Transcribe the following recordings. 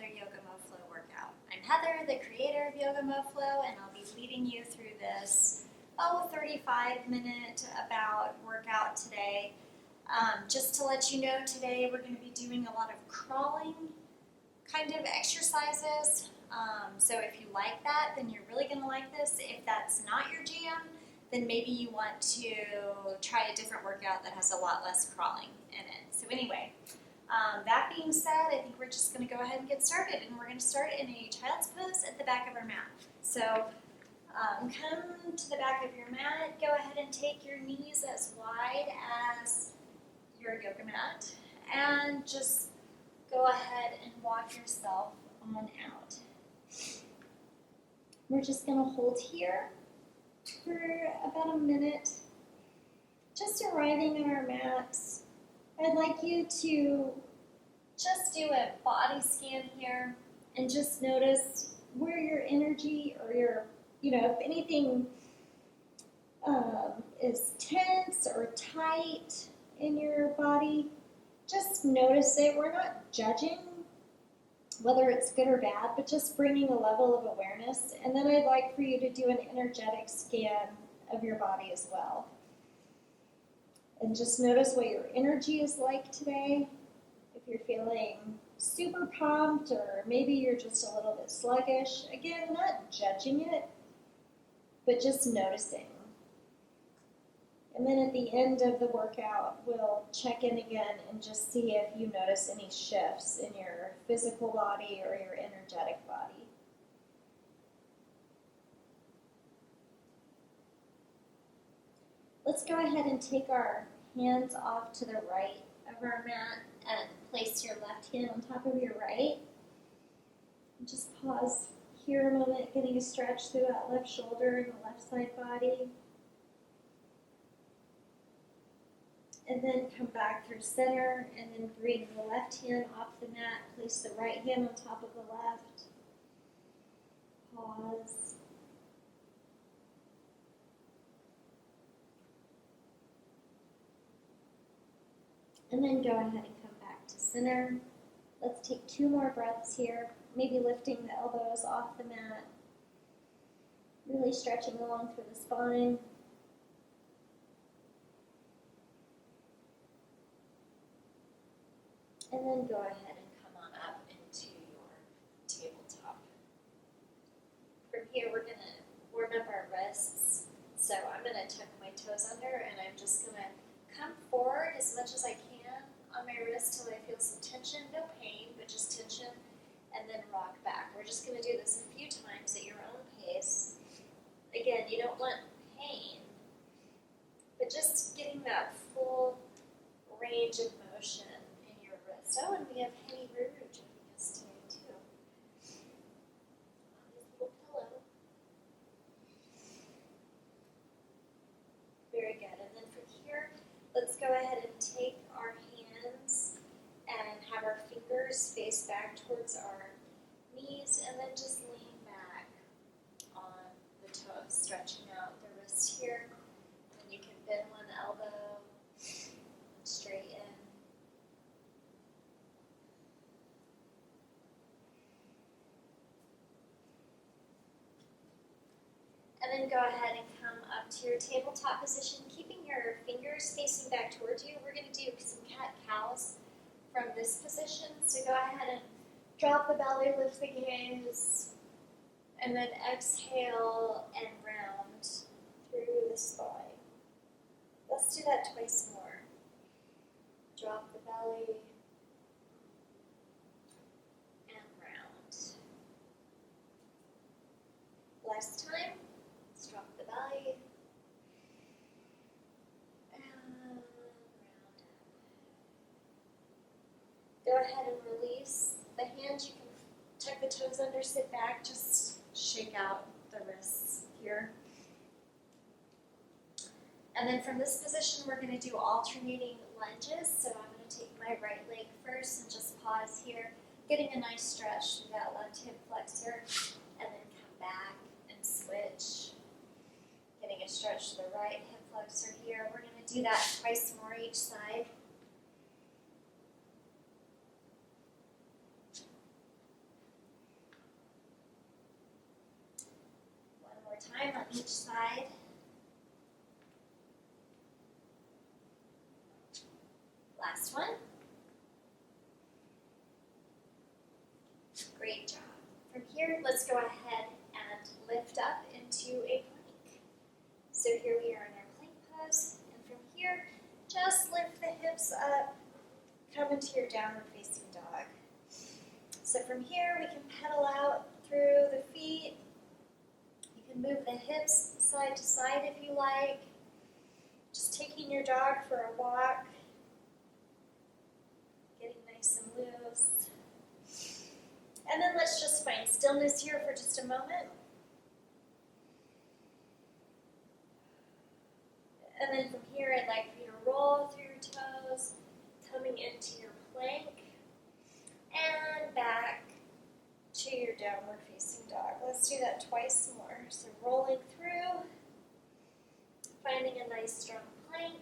another Yoga Mo-Flo workout. I'm Heather, the creator of Yoga Mo-Flo, and I'll be leading you through this 35-minute about workout today. Just to let you know, today we're going to be doing a lot of crawling kind of exercises. So if you like that, then you're really going to like this. If that's not your jam, then maybe you want to try a different workout that has a lot less crawling in it. So anyway, that being said, I think we're just going to go ahead and get started. And we're going to start in a child's pose at the back of our mat. So come to the back of your mat. Go ahead and take your knees as wide as your yoga mat. And just go ahead and walk yourself on out. We're just going to hold here for about a minute. Just arriving on our mats. I'd like you to just do a body scan here and just notice where your energy or your, if anything is tense or tight in your body, just notice it. We're not judging whether it's good or bad, but just bringing a level of awareness. And then I'd like for you to do an energetic scan of your body as well. And just notice what your energy is like today. If you're feeling super pumped or maybe you're just a little bit sluggish. Again, not judging it, but just noticing. And then at the end of the workout, we'll check in again and just see if you notice any shifts in your physical body or your energetic body. Let's go ahead and take our hands off to the right of our mat and place your left hand on top of your right. And just pause here a moment, getting a stretch through that left shoulder and the left side body. And then come back through center and then bring the left hand off the mat. Place the right hand on top of the left. Pause. And then go ahead and come back to center. Let's take 2 more breaths here. Maybe lifting the elbows off the mat. Really stretching along through the spine. And then go ahead and come on up into your tabletop. From here, we're going to warm up our wrists. So I'm going to tuck my toes under, and I'm just going to come forward as much as I can on my wrist till I feel some tension. No pain, but just tension. And then rock back. We're just going to do this a few times at your own pace. Again, you don't want pain, but just getting that full range of motion. Oh, and we have Henny Ruru joining us today, too. On his little pillow. Very good. And then from here, let's go ahead and take our hands and have our fingers face back towards our knees, and then just lean back on the toes, stretching out the wrists here. And you can bend one elbow, straighten. And then go ahead and come up to your tabletop position, keeping your fingers facing back towards you. We're going to do some cat-cows from this position. So go ahead and drop the belly, lift the gaze, and then exhale and round through the spine. Let's do that twice more. Drop the belly and round. Last time. Drop the belly and round up. Go ahead and release the hands. You can tuck the toes under, sit back, just shake out the wrists here. And then from this position, we're going to do alternating lunges. So I'm going to take my right leg first and just pause here, getting a nice stretch through that left hip flexor, and then come back and switch. Getting a stretch to the right hip flexor here. We're going to do that twice more each side. time on each side. Last one. Great job. From here, let's go ahead and lift up into a plank. So here we are in our plank pose, and from here, just lift the hips up, come into your downward facing dog. So from here, we can pedal out through the feet. You can move the hips side to side if you like. Just taking your dog for a walk. Getting nice and loose. And then let's just find stillness here for just a moment. And then from here, I'd like for you to roll through your toes, coming into your plank, and back to your downward facing dog. Let's do that twice more. So rolling through, finding a nice strong plank,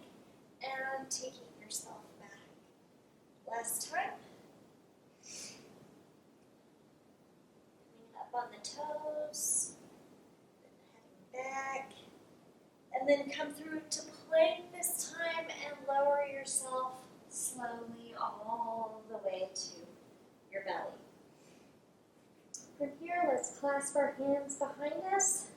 and taking yourself back. Last time. Coming up on the toes, then heading back, and then come through to plank this time and lower yourself slowly all the way to your belly. From here, let's clasp our hands behind us.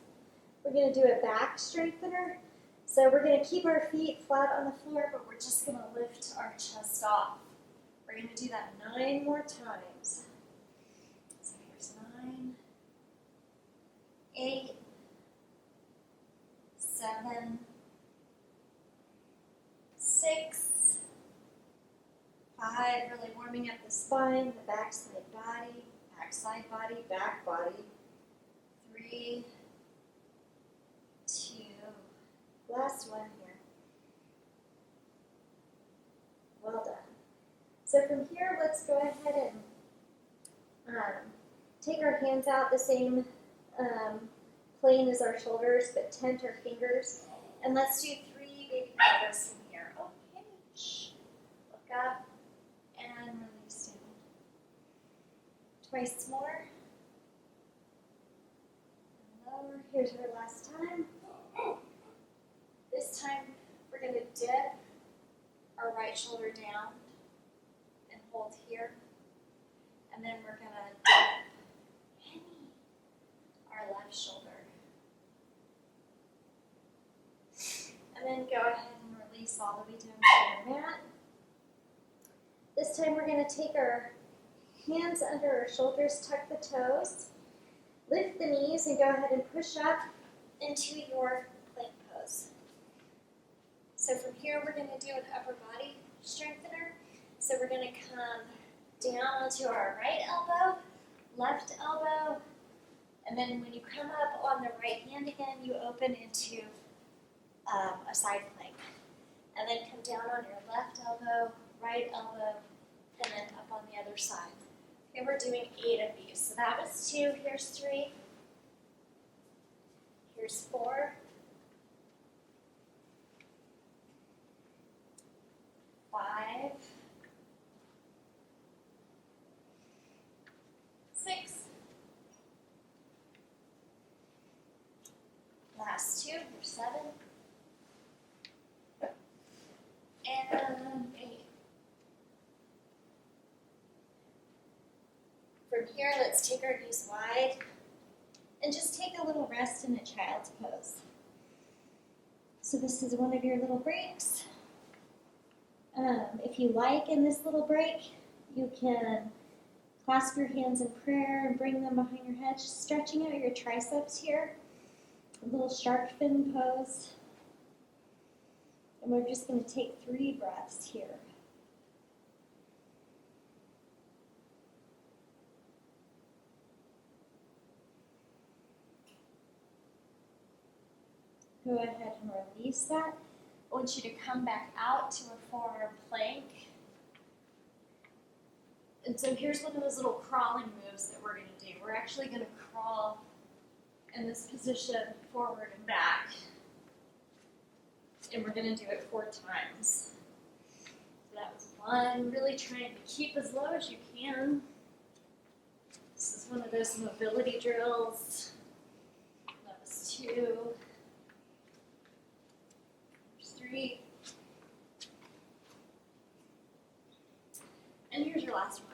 We're going to do a back strengthener. So we're going to keep our feet flat on the floor, but we're just going to lift our chest off. We're going to do that 9 more times. So here's 9, 8, 7, 6, 5, really warming up the spine, the backside body, back body. 3, 2, last one here. Well done. So from here, let's go ahead and take our hands out the same plane as our shoulders, but tent our fingers. And let's do 3 baby cobras from here. Okay. Look up and release down. Twice more. And lower. Here's our last time. This time, we're going to dip our right shoulder down and hold here. And then we're going to dip our left shoulder. And then go ahead and release all the way down to your mat. This time we're going to take our hands under our shoulders, tuck the toes, lift the knees, and go ahead and push up into your plank pose. So from here we're going to do an upper body strengthener. So we're going to come down onto our right elbow, left elbow, and then when you come up on the right hand again, you open into a side plank. And then come down on your left elbow, right elbow, and then up on the other side. Okay, we're doing 8 of these. So that was 2, here's 3, here's 4, 5, 6, last 2, here's 7, and 8. From here, let's take our knees wide and just take a little rest in a child's pose. So this is one of your little breaks. If you like, in this little break, you can clasp your hands in prayer and bring them behind your head, just stretching out your triceps here. A little shark fin pose. And we're just going to take 3 breaths here. Go ahead and release that. I want you to come back out to a forward plank. And so here's one of those little crawling moves that we're going to do. We're actually going to crawl in this position forward and back. And we're going to do it 4 times. So that was 1. Really trying to keep as low as you can. This is one of those mobility drills. That was 2. There's 3. And here's your last one.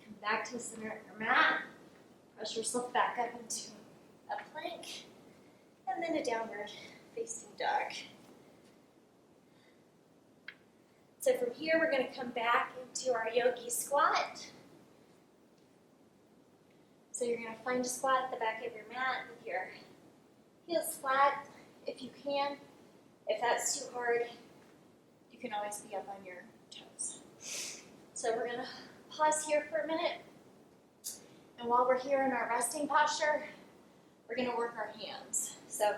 Come back to the center of your mat. Press yourself back up into a plank. And then a downward facing dog. So from here, we're going to come back into our Yogi Squat. So you're going to find a squat at the back of your mat with your heels flat if you can. If that's too hard, you can always be up on your toes. So we're going to pause here for a minute. And while we're here in our resting posture, we're going to work our hands. So I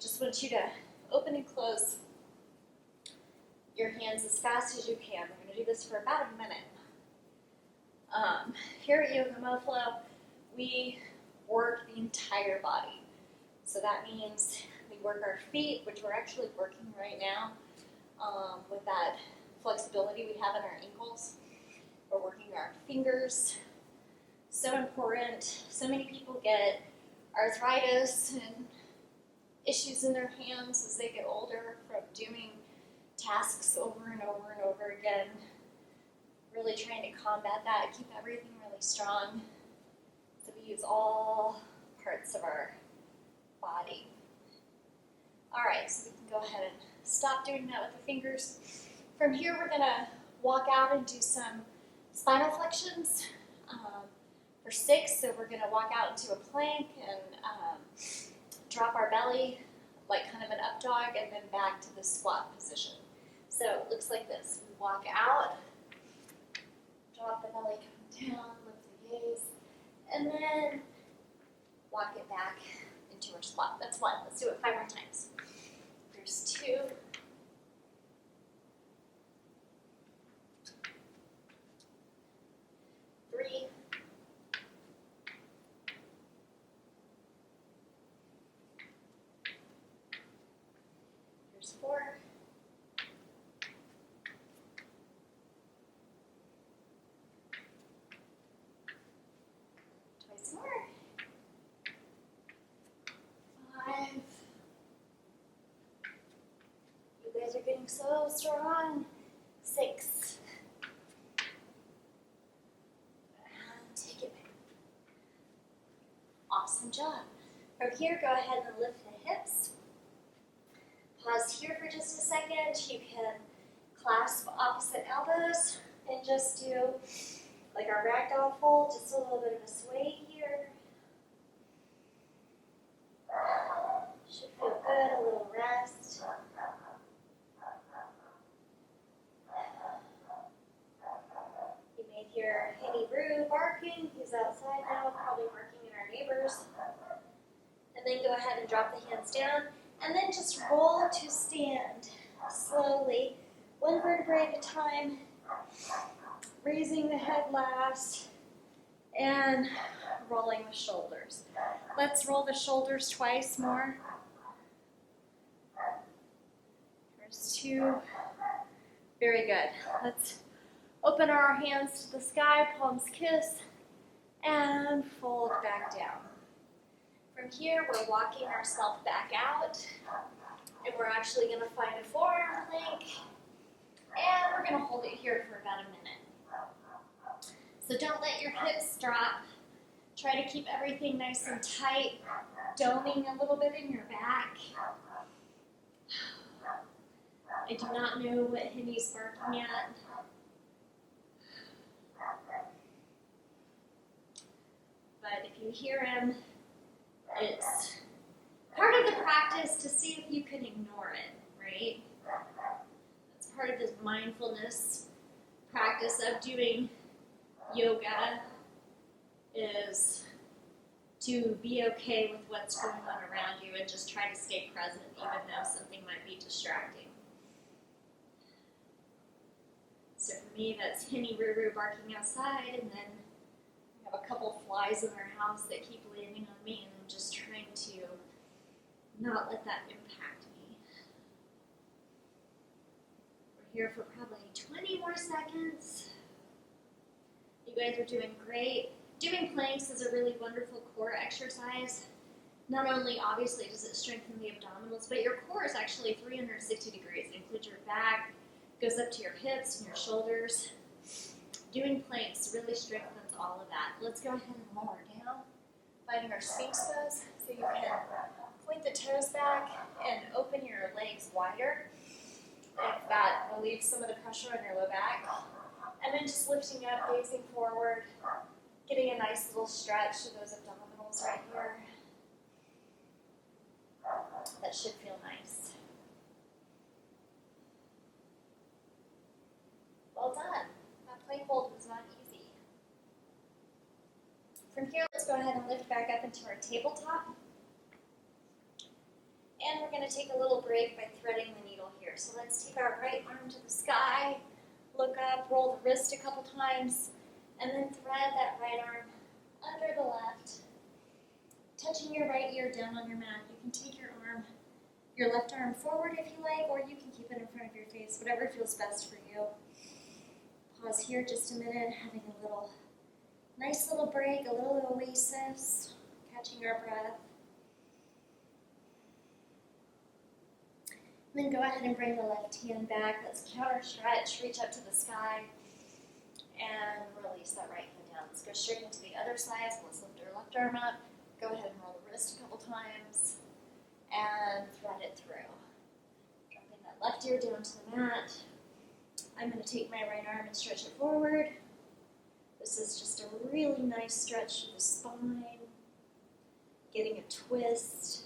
just want you to open and close your hands as fast as you can. We're going to do this for about a minute. Here at Yoga Mo-Flo, we work the entire body. So that means we work our feet, which we're actually working right now with that flexibility we have in our ankles. We're working our fingers. So important. So many people get arthritis and issues in their hands as they get older from doing tasks over and over and over again. Really trying to combat that, keep everything really strong. So we use all parts of our body. All right, so we can go ahead and stop doing that with the fingers. From here, we're going to walk out and do some spinal flexions for 6. So we're going to walk out into a plank and drop our belly like kind of an up dog and then back to the squat position. So it looks like this. We walk out, drop the belly, come down, lift the gaze, and then walk it back into our squat. That's 1. Let's do it 5 more times. There's 2. Three. There's 4. Twice more. 5. You guys are getting so strong. 6. And take it back. Awesome job. From here, go ahead and lift the hips. Pause here for just a second. You can clasp opposite elbows and just do like our ragdoll fold, just a little bit of a sway here. Should feel good, a little rest. You may hear Henny Roo barking. He's outside now, probably barking at our neighbors. And then go ahead and drop the hands down. And then just roll to stand slowly, 1 vertebrae at a time, raising the head last, and rolling the shoulders. Let's roll the shoulders twice more. There's 2. Very good. Let's open our hands to the sky, palms kiss, and fold back down. From here, we're walking ourselves back out, and we're actually going to find a forearm plank, and we're going to hold it here for about a minute. So don't let your hips drop. Try to keep everything nice and tight, doming a little bit in your back. I do not know what Henny's barking at. But if you hear him, it's part of the practice to see if you can ignore it, right? It's part of this mindfulness practice of doing yoga is to be okay with what's going on around you and just try to stay present even though something might be distracting. So for me, that's Henny Roo barking outside, and then we have a couple flies in our house that keep landing on me, and I'm just trying to not let that impact me. We're here for probably 20 more seconds. You guys are doing great. Doing planks is a really wonderful core exercise. Not only, obviously, does it strengthen the abdominals, but your core is actually 360 degrees. It includes your back, goes up to your hips and your shoulders. Doing planks really strengthens all of that. Let's go ahead and lower down, finding our Sphinx pose, so you can point the toes back and open your legs wider. If that relieves some of the pressure on your low back. And then just lifting up, gazing forward, getting a nice little stretch to those abdominals right here. That should feel nice. Well done. That plank hold was not easy. From here, let's go ahead and lift back up into our tabletop. And we're going to take a little break by threading the needle here. So let's take our right arm to the sky, look up, roll the wrist a couple times, and then thread that right arm under the left, touching your right ear down on your mat. You can take your left arm forward if you like, or you can keep it in front of your face, whatever feels best for you. Pause here just a minute, having a little nice little break, a little oasis, catching our breath. And then go ahead and bring the left hand back. Let's counter stretch, reach up to the sky, and release that right hand down. Let's go straight into the other side. So let's lift our left arm up. Go ahead and roll the wrist a couple times, and thread it through. Dropping that left ear down to the mat. I'm going to take my right arm and stretch it forward. This is just a really nice stretch to the spine, getting a twist.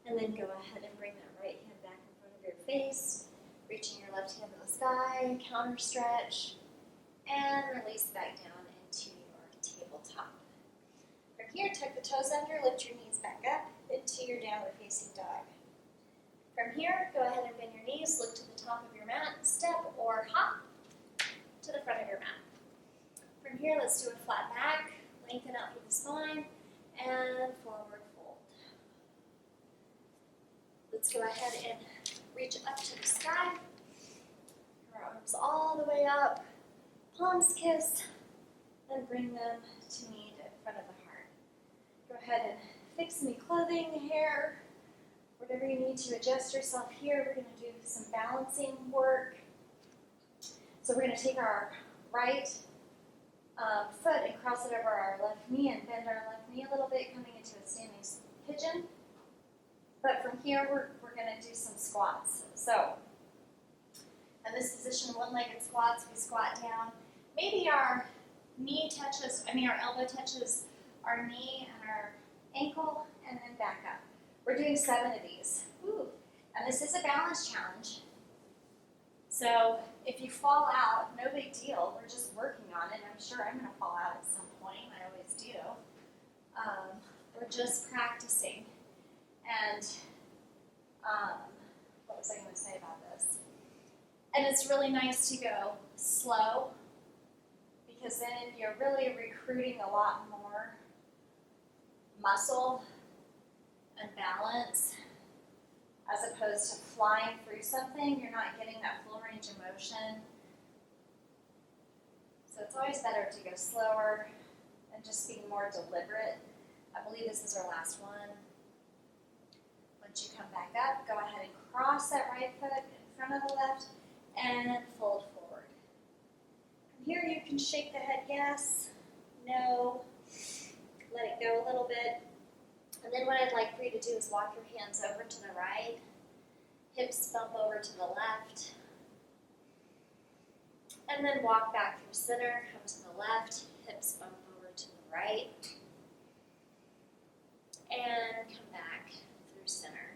And then go ahead and bring that right hand back in front of your face, reaching your left hand to the sky, counter stretch, and release back down into your tabletop. From here, tuck the toes under, lift your knees back up into your downward facing dog. From here, go ahead and bend your knees, look to the top of your mat, step or hop to the front of your mat. From here, let's do a flat back, lengthen out through the spine, and forward fold. Let's go ahead and reach up to the sky. Our arms all the way up, palms kiss, then bring them to meet in front of the heart. Go ahead and fix any clothing, hair, whatever you need to adjust yourself here. We're going to do some balancing work. So we're going to take our right foot and cross it over our left knee and bend our left knee a little bit, coming into a standing pigeon. But from here, we're going to do some squats. So, in this position, one-legged squats, we squat down. Maybe our elbow touches our knee and our ankle, and then back up. We're doing 7 of these. Ooh. And this is a balance challenge. So, if you fall out, no big deal. We're just working on it. I'm sure I'm going to fall out at some point. I always do. We're just practicing. And what was I going to say about this? And it's really nice to go slow, because then you're really recruiting a lot more muscle and balance, as opposed to flying through something. You're not getting that full range of motion. So it's always better to go slower and just be more deliberate. I believe this is our last one. Once you come back up, go ahead and cross that right foot in front of the left and fold forward. From here, you can shake the head yes, no, let it go a little bit. And then what I'd like for you to do is walk your hands over to the right, hips bump over to the left, and then walk back through center, come to the left, hips bump over to the right, and come back through center.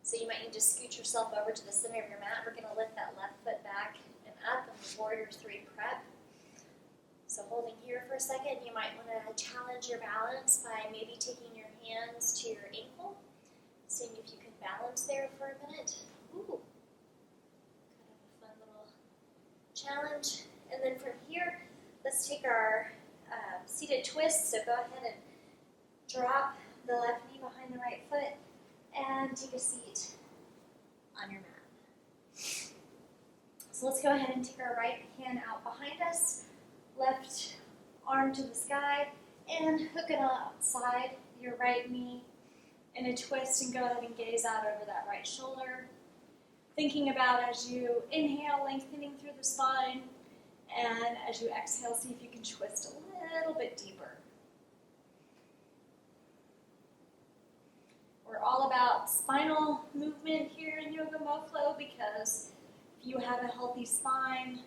So you might need to scoot yourself over to the center of your mat. We're going to lift that left foot back and up in the Warrior 3 prep. So holding here for a second, you might want to challenge your balance by maybe taking your hands to your ankle, seeing if you can balance there for a minute. Ooh, kind of a fun little challenge. And then from here, let's take our seated twist. So go ahead and drop the left knee behind the right foot and take a seat on your mat. So let's go ahead and take our right hand out behind us, left arm to the sky, and hook it outside your right knee in a twist, and go ahead and gaze out over that right shoulder. Thinking about, as you inhale, lengthening through the spine, and as you exhale, see if you can twist a little bit deeper. We're all about spinal movement here in Yoga Mo-Flo, because if you have a healthy spine,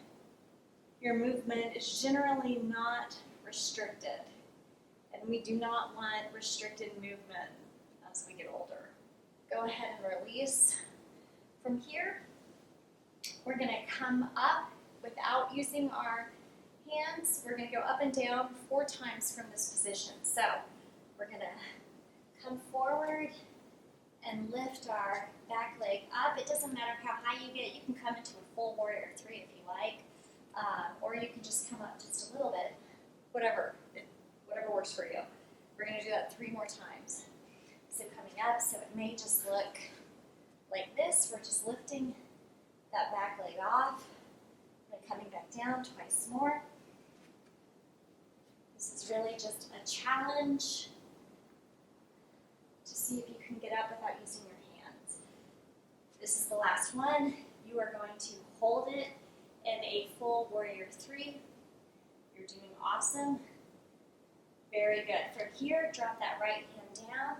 your movement is generally not restricted. And we do not want restricted movement as we get older. Go ahead and release. From here, we're going to come up without using our hands. We're going to go up and down 4 times from this position. So we're going to come forward and lift our back leg up. It doesn't matter how high you get. You can come into a full warrior 3 if you like, or you can just come up just a little bit, whatever works for you. We're going to do that 3 more times. So coming up, so it may just look like this. We're just lifting that back leg off, and then coming back down twice more. This is really just a challenge to see if you can get up without using your hands. This is the last one. You are going to hold it in a full warrior 3. You're doing awesome. Very good. From here, drop that right hand down.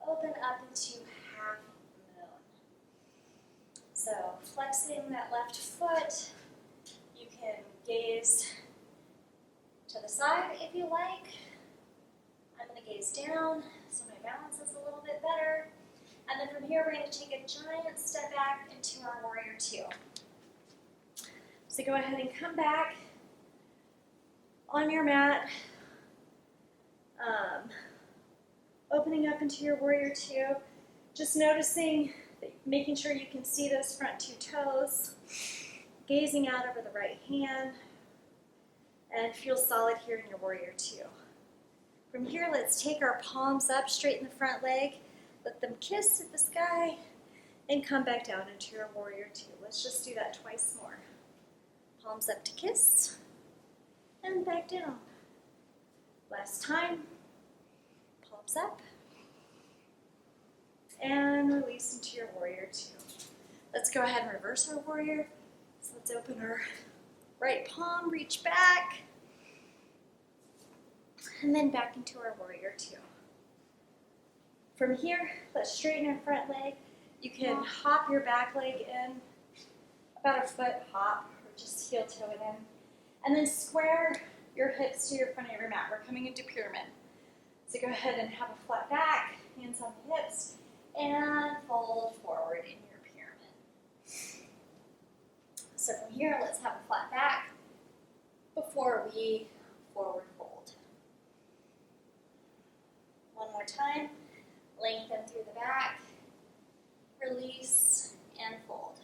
Open up into half moon. So flexing that left foot, you can gaze to the side if you like. I'm going to gaze down so my balance is a little bit better. And then from here, we're going to take a giant step back into our warrior 2. So go ahead and come back on your mat, opening up into your warrior 2, just noticing, making sure you can see those front 2 toes, gazing out over the right hand, and feel solid here in your warrior 2. From here, let's take our palms up, straighten the front leg, let them kiss at the sky, and come back down into your warrior 2. Let's just do that twice more. Palms up to kiss, and back down. Last time, palms up, and release into your warrior 2. Let's go ahead and reverse our warrior. So let's open our right palm, reach back, and then back into our warrior 2. From here, let's straighten our front leg. You can hop your back leg in, about a foot hop, or just heel toe it in, and then square your hips to your front of your mat. We're coming into pyramid. So go ahead and have a flat back, hands on the hips, and fold forward in your pyramid. So from here, let's have a flat back before we forward fold. One more time. Lengthen through the back, release, and fold.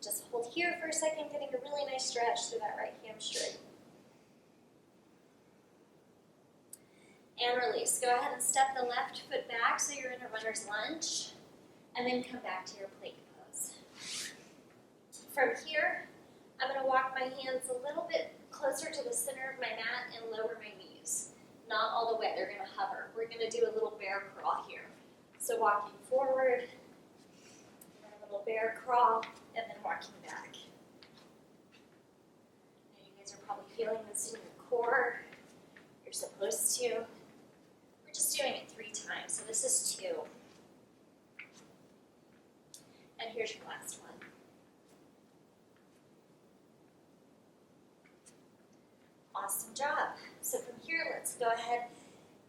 Just hold here for a second, getting a really nice stretch through that right hamstring. And release. Go ahead and step the left foot back so you're in a runner's lunge, and then come back to your plank pose. From here, I'm going to walk my hands a little bit closer to the center of my mat and lower my knees. Not all the way, they're going to hover. We're going to do a little bear crawl here. So walking forward, and a little bear crawl, and then walking back. Now you guys are probably feeling this in your core. You're supposed to. We're just doing it 3 times, so this is 2. And here's your last one. Awesome job. So from here, let's go ahead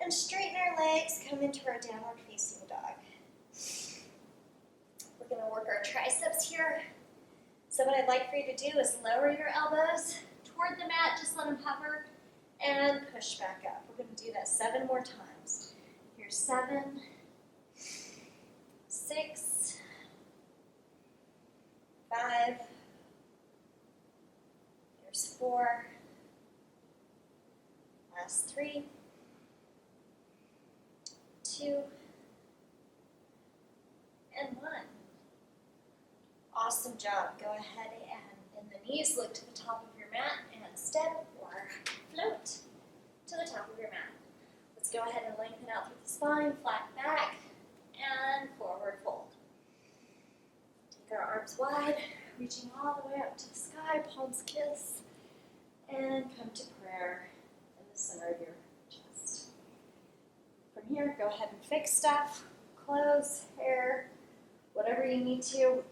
and straighten our legs, come into our downward facing dog. We're going to work our triceps here. So what I'd like for you to do is lower your elbows toward the mat, just let them hover, and push back up. We're going to do that 7 more times. Here's 7, 6, 5, here's 4, last 3, 2, and 1. Awesome job. Go ahead and bend the knees, look to the top of your mat, and step or float to the top of your mat. Let's go ahead and lengthen out through the spine, flat back, and forward fold. Take our arms wide, reaching all the way up to the sky, palms kiss, and come to prayer in the center of your chest. From here, go ahead and fix stuff, clothes, hair, whatever you need to,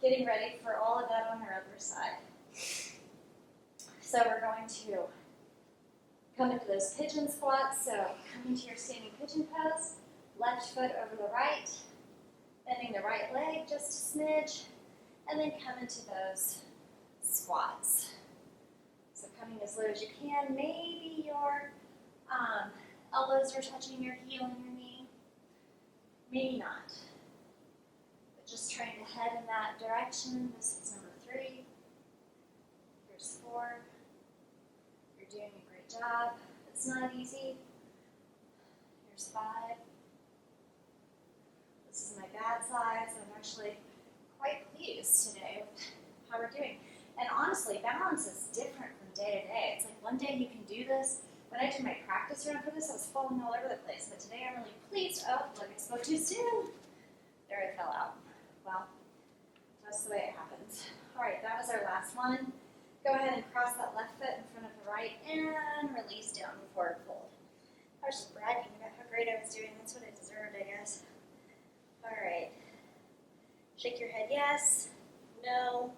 getting ready for all of that on our other side. So we're going to come into those pigeon squats. So come into your standing pigeon pose, left foot over the right, bending the right leg just a smidge, and then come into those squats. So coming as low as you can, maybe your elbows are touching your heel and your knee, maybe not. Just trying to head in that direction. This is number 3. Here's 4. You're doing a great job. It's not easy. Here's 5. This is my bad size. I'm actually quite pleased today with how we're doing. And honestly, balance is different from day to day. It's like one day you can do this. When I did my practice run for this, I was falling all over the place. But today I'm really pleased. Oh, look, I spoke too soon. There, I fell out. Well, that's the way it happens. All right, that was our last one. Go ahead and cross that left foot in front of the right and release down to forward fold. I was just bragging about how great I was doing. That's what I deserved, I guess. All right. Shake your head yes, no.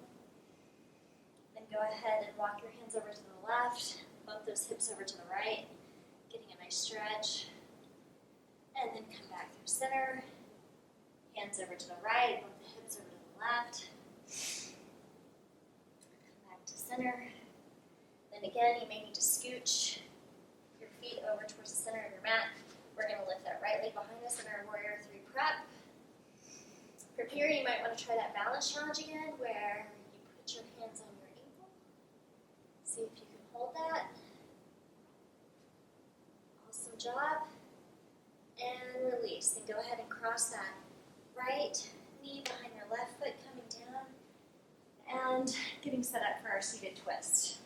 Then go ahead and walk your hands over to the left. Bump those hips over to the right, getting a nice stretch. And then come back through center. Hands over to the right, bump the hips over to the left. Come back to center. Then again, you may need to scooch your feet over towards the center of your mat. We're going to lift that right leg behind us in our Warrior 3 prep. From here, you might want to try that balance challenge again, where you put your hands on your ankle. See if you can hold that. Awesome job. And release. Then go ahead and cross that right knee behind your left foot, coming down and getting set up for our seated twist.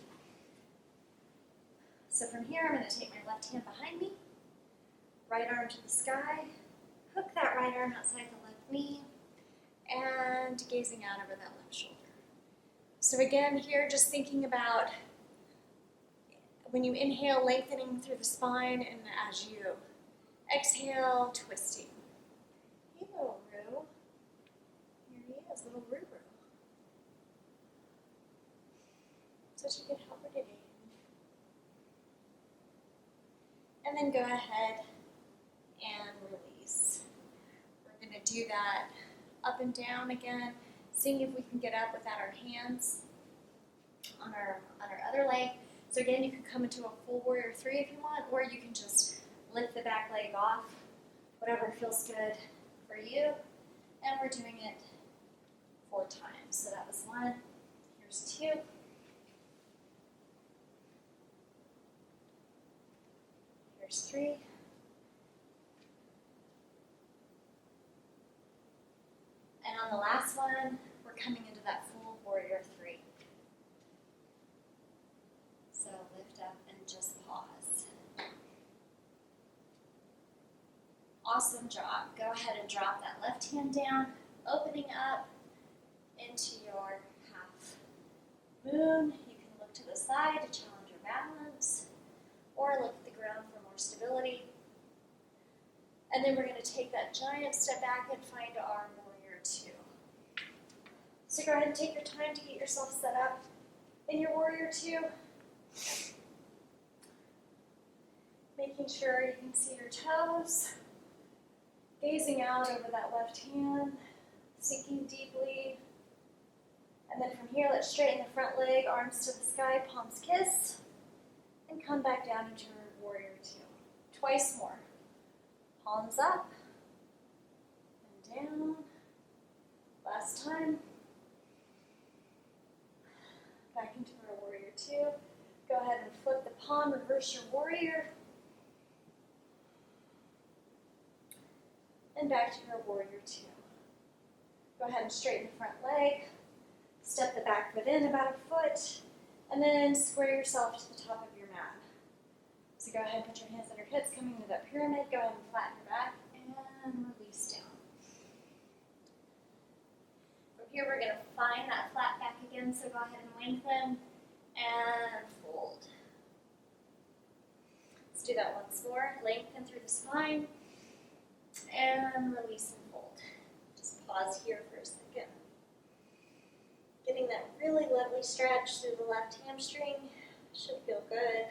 So from here, I'm going to take my left hand behind me, right arm to the sky, hook that right arm outside the left knee, and gazing out over that left shoulder. So again, here, just thinking about when you inhale, lengthening through the spine, and as you exhale, twisting. Hey, little Roo. Here he is, little Roo. Such a good helper today. And then go ahead and release. We're going to do that up and down again, seeing if we can get up without our hands on our other leg. So again, you can come into a full Warrior 3 if you want, or you can just lift the back leg off, whatever feels good for you. And we're doing it 4 times. So that was 1. Here's 2. Here's 3. And on the last one, we're coming into that full Warrior 3. So lift up and just pause. Awesome job. Go ahead and drop that left hand down, opening up into your half moon. You can look to the side to challenge your balance, or look at the ground for more stability. And then we're going to take that giant step back and find our Warrior 2. So go ahead and take your time to get yourself set up in your Warrior 2. Making sure you can see your toes. Gazing out over that left hand. Sinking deeply. And then from here, let's straighten the front leg, arms to the sky, palms kiss. And come back down into your Warrior 2. Twice more. Palms up. And down. Last time. Back into our Warrior 2. Go ahead and flip the palm, reverse your Warrior. And back to your Warrior 2. Go ahead and straighten the front leg. Step the back foot in about a foot. And then square yourself to the top of your mat. So go ahead and put your hands under hips, coming to that pyramid. Go ahead and flatten your back and release down. From here, we're going to find that flat back again. So go ahead and lengthen and fold. Let's do that once more. Lengthen through the spine and release and fold. Just pause here for a second. Getting that really lovely stretch through the left hamstring should feel good.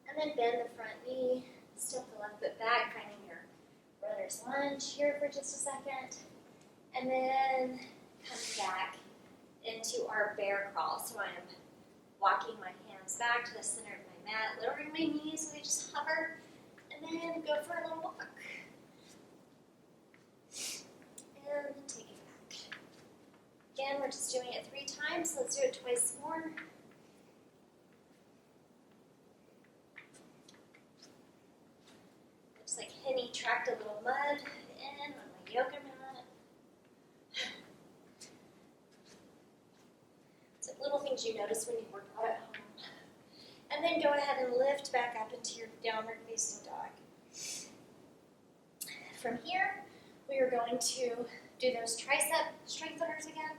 And then bend the front knee, step the left foot back, finding your runner's lunge here for just a second. And then coming back into our bear crawl. So I'm walking my hands back to the center of my mat, lowering my knees, so we just hover, and then go for a little walk. And take it back. Again, we're just doing it 3 times. Let's do it twice more. Looks like Henny tracked a little mud in on my yoga mat. It's like little things you notice when you work out at home. And then go ahead and lift back up into your downward facing dog. From here, we are going to do those tricep strengtheners again.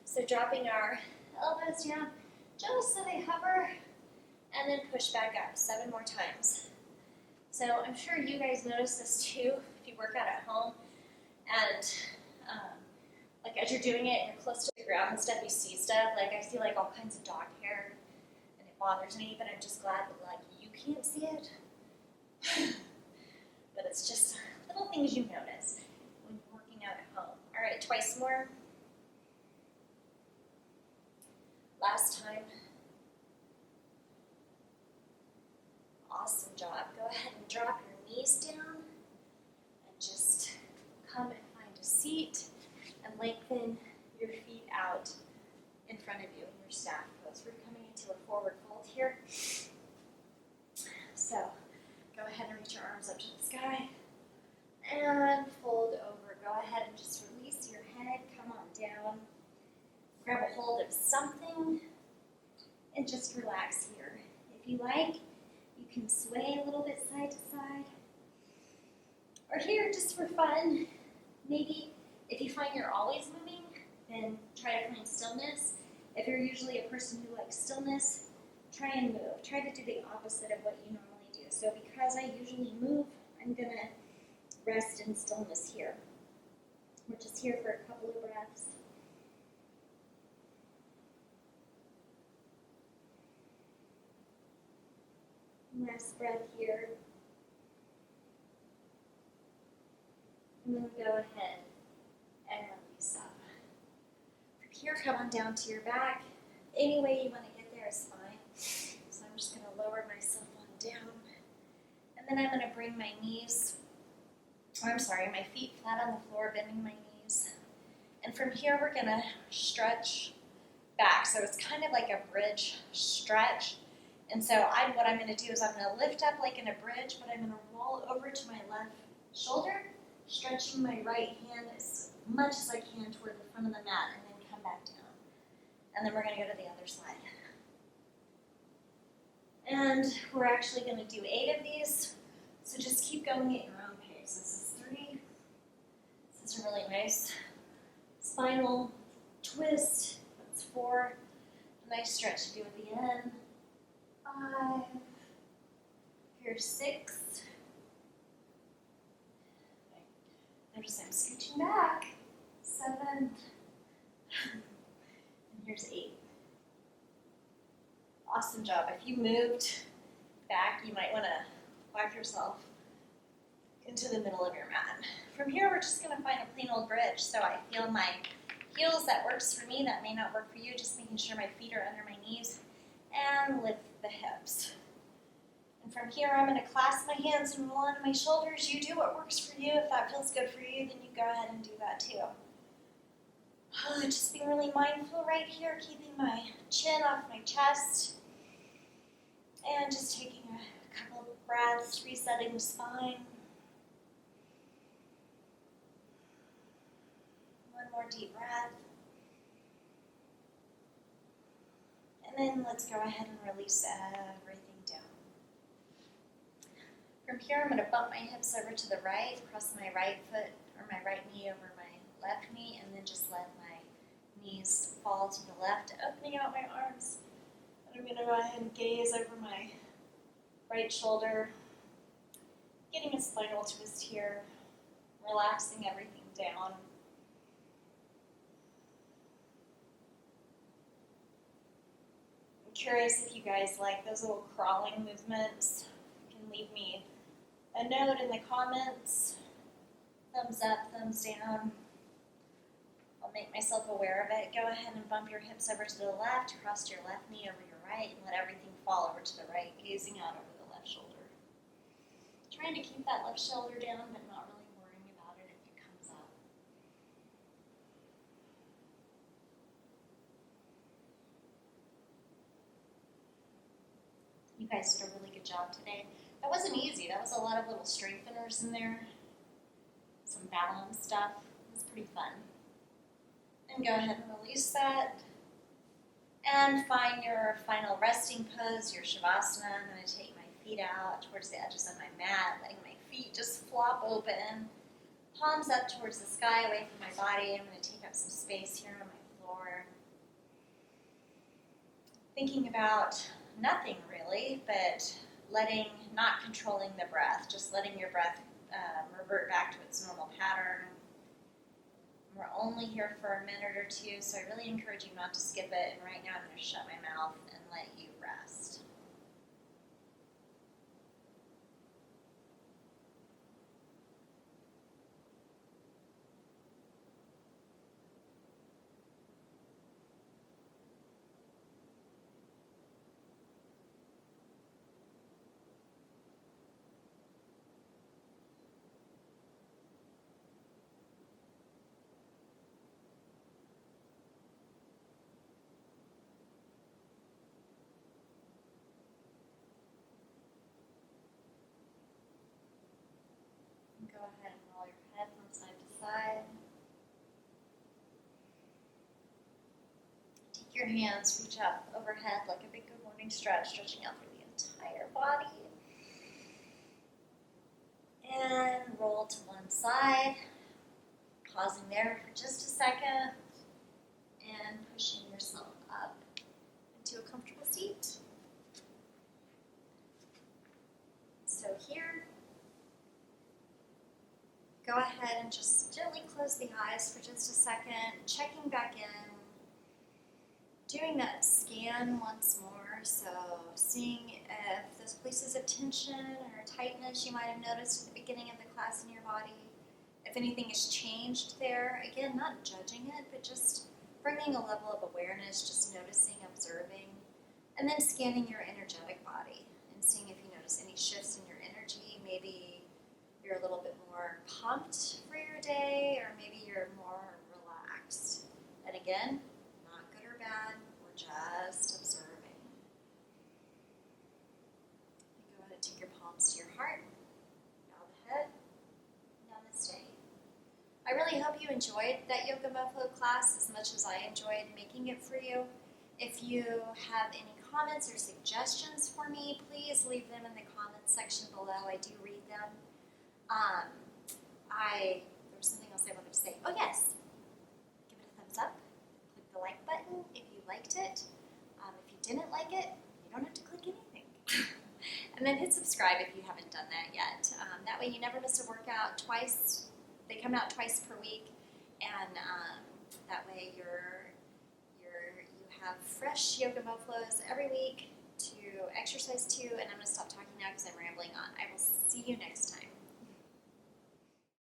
So dropping our elbows down just so they hover, and then push back up 7 more times. So I'm sure you guys notice this too if you work out at home. And like as you're doing it and you're close to the ground and stuff, you see stuff. Like I see like all kinds of dog hair and it bothers me, but I'm just glad that like you can't see it. But it's just little things you notice when you're working out at home. All right, twice more. Last time. Awesome job. Go ahead and drop your knees down and just come and find a seat and lengthen your feet out in front of you in your staff pose. We're coming into a forward fold here. So go ahead and reach your arms up to the sky and fold over. Go ahead and just release your head. Come on down. Grab a hold of something and just relax here. If you like, you can sway a little bit side to side. Or here, just for fun, maybe if you find you're always moving, then try to find stillness. If you're usually a person who likes stillness, try and move. Try to do the opposite of what you normally do. So because I usually move, I'm going to rest in stillness here. We're just here for a couple of breaths. Last breath here. And then go ahead and release up. From here, come on down to your back. Any way you want to get there is fine. So I'm just going to lower myself on down. And then I'm going to bring my my feet flat on the floor, bending my knees. And from here, we're going to stretch back. So it's kind of like a bridge stretch. And so what I'm going to do is I'm going to lift up like in a bridge, but I'm going to roll over to my left shoulder, stretching my right hand as much as I can toward the front of the mat, and then come back down. And then we're going to go to the other side. And we're actually going to do 8 of these, so just keep going at your own pace. This is 3. This is a really nice spinal twist. That's 4. A nice stretch to do at the end. 5. Here's 6. Notice I'm scooching back. 7. And here's 8. Awesome job. If you moved back, you might want to whack yourself into the middle of your mat. From here, we're just going to find a plain old bridge. So I feel my heels. That works for me. That may not work for you. Just making sure my feet are under my knees. And lift the hips. And from here, I'm going to clasp my hands and roll onto my shoulders. You do what works for you. If that feels good for you, then you go ahead and do that too. Just being really mindful right here, keeping my chin off my chest. And just taking a couple of breaths, resetting the spine. then let's go ahead and release everything down. From here, I'm going to bump my hips over to the right, cross my right foot or my right knee over my left knee, and then just let my knees fall to the left, opening out my arms. And I'm going to go ahead and gaze over my right shoulder, getting a spinal twist here, relaxing everything down. I'm curious if you guys like those little crawling movements. You can leave me a note in the comments. Thumbs up, thumbs down. I'll make myself aware of it. Go ahead and bump your hips over to the left, cross your left knee over your right, and let everything fall over to the right, gazing out over the left shoulder. Trying to keep that left shoulder down, but not really worrying about it if it comes up. You guys did a really good job today. That wasn't easy. That was a lot of little strengtheners in there. Some balance stuff. It was pretty fun. And go ahead and release that. And find your final resting pose, your Shavasana. I'm going to take my feet out towards the edges of my mat, letting my feet just flop open. Palms up towards the sky, away from my body. I'm going to take up some space here on my floor. Thinking about nothing really, but not controlling the breath, just letting your breath revert back to its normal pattern. We're only here for a minute or two, so I really encourage you not to skip it. And right now I'm going to shut my mouth and let you rest. Go ahead and roll your head from side to side. Take your hands, reach up overhead like a big good morning stretch, stretching out through the entire body. And roll to one side, pausing there for just a second, and pushing yourself up into a comfortable seat. So here, go ahead and just gently close the eyes for just a second, checking back in, doing that scan once more, so seeing if those places of tension or tightness you might have noticed at the beginning of the class in your body, if anything has changed there. Again, not judging it, but just bringing a level of awareness, just noticing, observing, and then scanning your energetic body and seeing if you notice any shifts in your energy. Maybe you're a little bit more pumped for your day, or maybe you're more relaxed. And again, not good or bad, we're just observing. You go ahead and take your palms to your heart, bow the head, namaste. I really hope you enjoyed that Yoga Mo-Flo class as much as I enjoyed making it for you. If you have any comments or suggestions for me, please leave them in the comments section below. I do read them. There was something else I wanted to say. Oh yes, give it a thumbs up, click the like button if you liked it. If you didn't like it, you don't have to click anything. And then hit subscribe if you haven't done that yet. That way you never miss a workout twice. They come out twice per week, and that way you have fresh Yoga Mo-Flos every week to exercise to. And I'm going to stop talking now because I'm rambling on. I will see you next time.